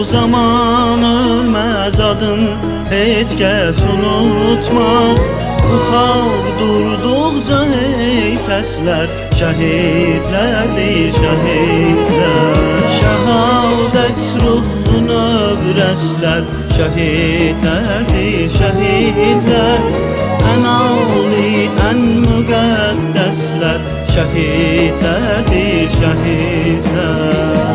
zaman ölmez adın, hiç kes unutmaz. Bu xalq durduqca ey səslər, şəhidlərdir şəhidlər. Şəhadət ruhuna övrəslər, şəhidlərdir şəhidlər. Ən ali, ən müqəddəslər, şəhidlərdir şəhidlər.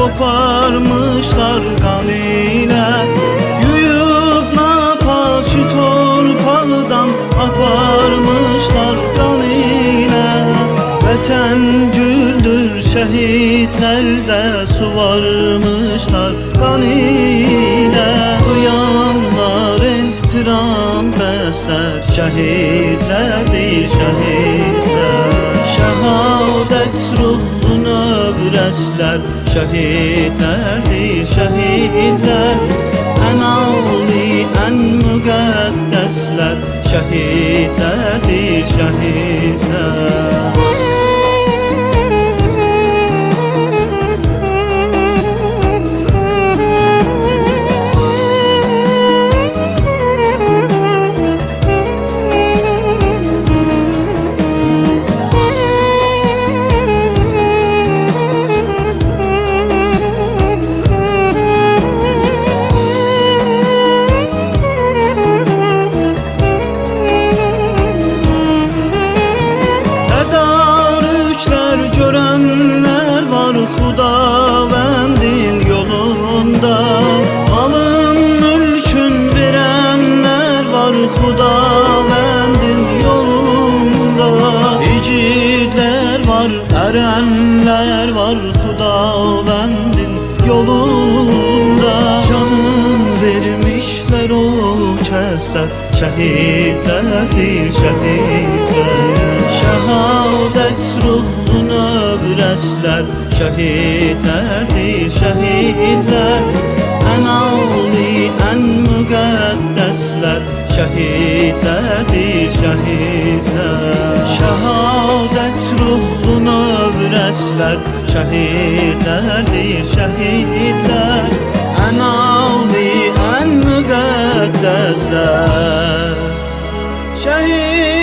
Koparmışlar kan ile, yuyup napaçı torpağdan aparmışlar kan ile. Vətən güldür şəhidlərdə suvarmışlar kan ile. Duyanlar ehtiram bəslər, şəhidlərdir şəhidlər. Şəhadət ruhuna övrəslər, şəhidlərdir şəhidlər. Ən ali, ən müqəddəslər, şəhidlərdir şəhidlər. Görenler var Xudavəndin yolunda, malın mülkün verenler var Xudavəndin yolunda. İgidlər var, ərənlər var Xudavəndin yolunda. Canın vermişler o kəslər, şəhidlərdir şəhidlər. Şəhadət ruhuna övrəslər, şəhidlərdir şəhidlər. Ən ali, ən müqəddəslər, şəhidlərdir şəhidlər. Şəhadət ruhuna övrəslər, şəhidlərdir şəhidlər. Ən ali, ən müqəddəslər, şəhidlər.